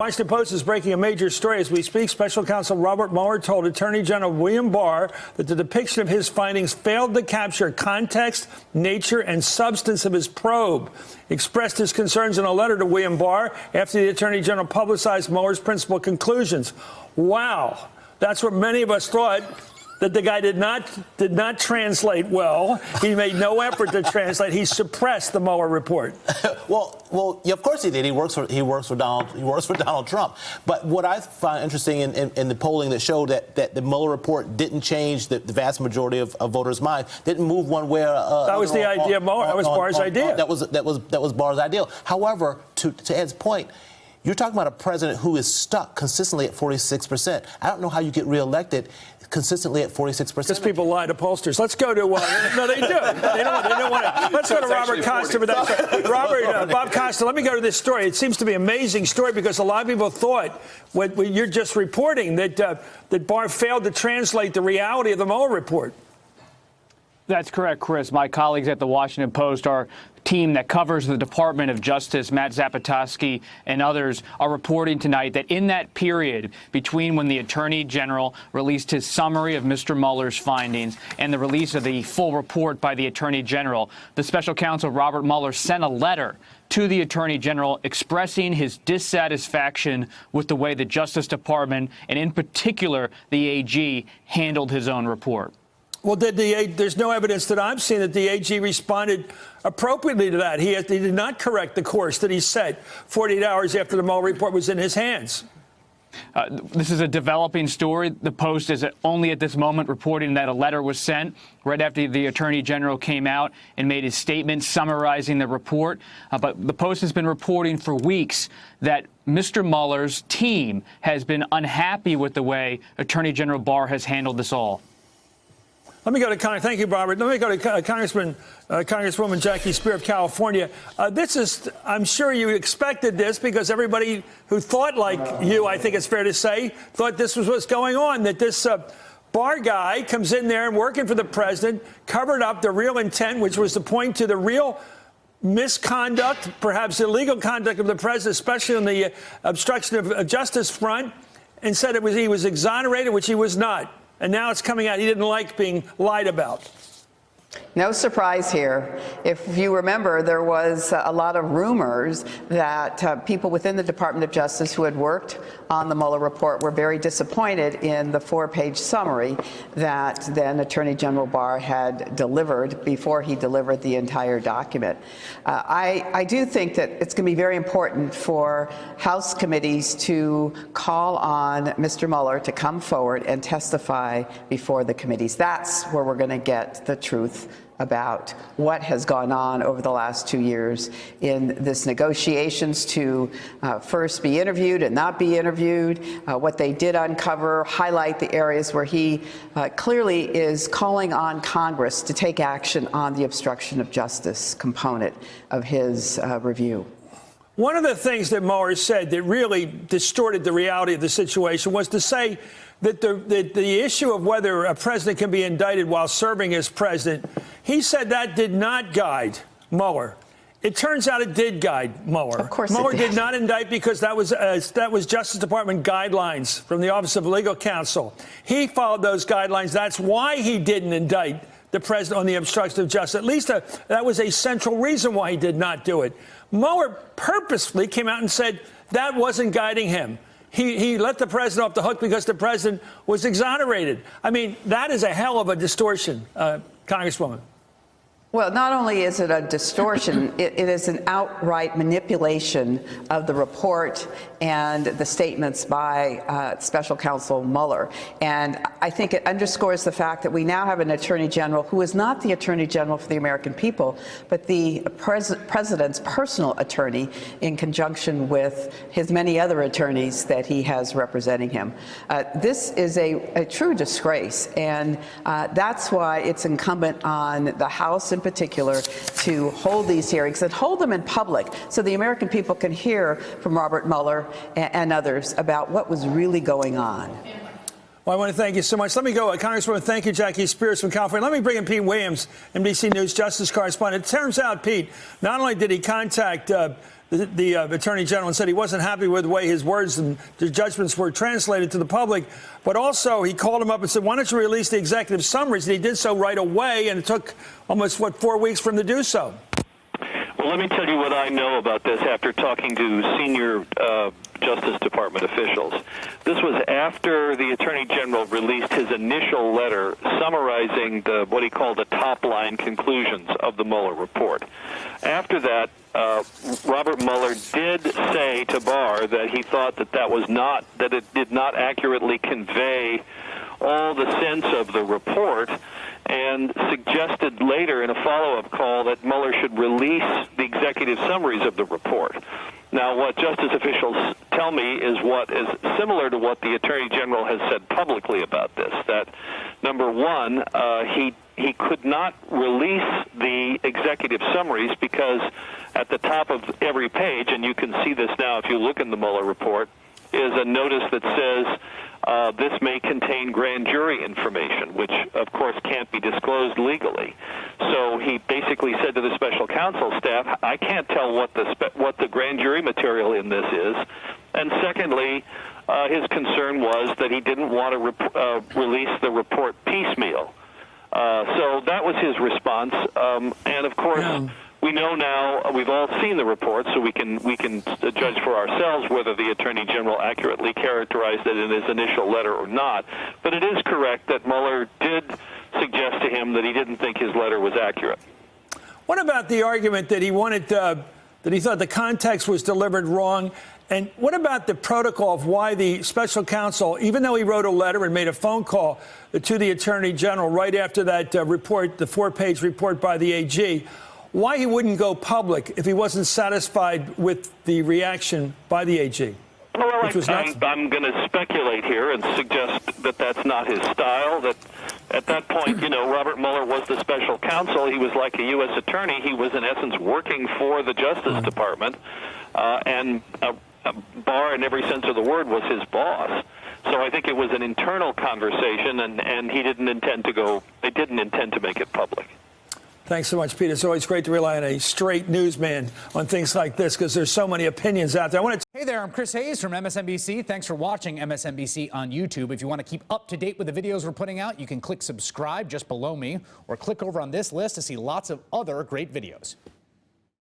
Washington Post is breaking a major story as we speak. Special counsel Robert Mueller told Attorney General William Barr that the depiction of his findings failed to capture context, nature, and substance of his probe. He expressed his concerns in a letter to William Barr after the Attorney General publicized Mueller's principal conclusions. Wow, that's what many of us thought. That the guy did not translate well. He made no effort to translate. He suppressed the Mueller report. Well, yeah, of course he did. He works for Donald Trump. But what I find interesting in the polling that showed that the Mueller report didn't change the vast majority of voters' minds, didn't move one way or another. That was the idea of Mueller. That was Barr's idea. That was Barr's ideal. However, to Ed's point, you're talking about a president who is stuck consistently at 46%. I don't know how you get reelected consistently at 46%. Because people lie to pollsters. Let's go to no, they do. They don't want to. Let's go to Robert Costa for that story. Bob Costa, let me go to this story. It seems to be an amazing story because a lot of people thought what you're just reporting that Barr failed to translate the reality of the Mueller report. That's correct, Chris. My colleagues at the Washington Post, our team that covers the Department of Justice, Matt Zapotosky and others, are reporting tonight that in that period between when the Attorney General released his summary of Mr. Mueller's findings and the release of the full report by the Attorney General, the special counsel Robert Mueller sent a letter to the Attorney General expressing his dissatisfaction with the way the Justice Department, and in particular the AG, handled his own report. Well, there's no evidence that I've seen that the AG responded appropriately to that. He did not correct the course that he set 48 hours after the Mueller report was in his hands. This is a developing story. The Post is only at this moment reporting that a letter was sent right after the Attorney General came out and made his statement summarizing the report. But the Post has been reporting for weeks that Mr. Mueller's team has been unhappy with the way Attorney General Barr has handled this all. Let me go to Congress. Thank you, Robert. Let me go to Congresswoman Jackie Spear of California. I'm sure you expected this because everybody who thought like you, I think it's fair to say, thought this was what's going on, that this Barr guy comes in there and working for the president, covered up the real intent, which was to point to the real misconduct, perhaps illegal conduct of the president, especially on the obstruction of justice front, and said he was exonerated, which he was not. And now it's coming out he didn't like being lied about. No surprise here. If you remember, there was a lot of rumors that people within the Department of Justice who had worked on the Mueller report were very disappointed in the 4-page summary that then Attorney General Barr had delivered before he delivered the entire document. I do think that it's going to be very important for House committees to call on Mr. Mueller to come forward and testify before the committees. That's where we're going to get the truth about what has gone on over the last 2 years in this negotiations to first be interviewed and not be interviewed, what they did uncover, highlight the areas where he clearly is calling on Congress to take action on the obstruction of justice component of his review. One of the things that Mueller said that really distorted the reality of the situation was to say that the issue of whether a president can be indicted while serving as president, he said that did not guide Mueller. It turns out it did guide Mueller. Of course Mueller it did. did not indict because that was Justice Department guidelines from the Office of Legal Counsel. He followed those guidelines. That's why he didn't indict the president on the obstruction of justice. At least that was a central reason why he did not do it. Mueller purposefully came out and said that wasn't guiding him. He let the president off the hook because the president was exonerated. I mean, that is a hell of a distortion, Congresswoman. Well, not only is it a distortion, it is an outright manipulation of the report and the statements by Special Counsel Mueller. And I think it underscores the fact that we now have an Attorney General who is not the Attorney General for the American people, but the President's personal attorney in conjunction with his many other attorneys that he has representing him. This is a true disgrace, and that's why it's incumbent on the House in particular to hold these hearings and hold them in public so the American people can hear from Robert Mueller and others about what was really going on. Well, I want to thank you so much. Let me go. Congresswoman, thank you, Jackie Spears from California. Let me bring in Pete Williams, NBC News Justice correspondent. It turns out, Pete, not only did he contact the Attorney General and said he wasn't happy with the way his words and the judgments were translated to the public. But also, he called him up and said, why don't you release the executive summaries? And he did so right away, and it took almost, 4 weeks for him to do so. Well, let me tell you what I know about this after talking to senior Justice Department officials. This was after the Attorney General released his initial letter summarizing what he called the top-line conclusions of the Mueller report. After that, Robert Mueller did say to Barr that he thought that it did not accurately convey all the sense of the report, and suggested later in a follow-up call that Mueller should release the executive summaries of the report. Now, what justice officials tell me is what is similar to what the Attorney General has said publicly about this, that, number one, he could not release the executive summaries because at the top of every page, and you can see this now if you look in the Mueller report, is a notice that says this may contain grand jury information, which, of course, can't be disclosed legally. So he basically said to the special counsel staff, I can't tell what the grand jury material in this is. And secondly, his concern was that he didn't want to release the report piecemeal. So that was his response. And, of course, we know now, we've all seen the report, so we can judge for ourselves whether the Attorney General accurately characterized it in his initial letter or not. But it is correct that Mueller did suggest to him that he didn't think his letter was accurate. What about the argument that he wanted that he thought the context was delivered wrong? And what about the protocol of why the special counsel, even though he wrote a letter and made a phone call to the Attorney General right after that report, the 4-page report by the AG, why he wouldn't go public if he wasn't satisfied with the reaction by the AG? Well, I'm going to speculate here and suggest that that's not his style, that at that point, Robert Mueller was the special counsel. He was like a U.S. attorney. He was, in essence, working for the Justice Department, and Barr, in every sense of the word, was his boss. So I think it was an internal conversation, and they didn't intend to make it public. Thanks so much, Peter. It's always great to rely on a straight newsman on things like this because there's so many opinions out there. Hey there, I'm Chris Hayes from MSNBC. Thanks for watching MSNBC on YouTube. If you want to keep up to date with the videos we're putting out, you can click subscribe just below me or click over on this list to see lots of other great videos.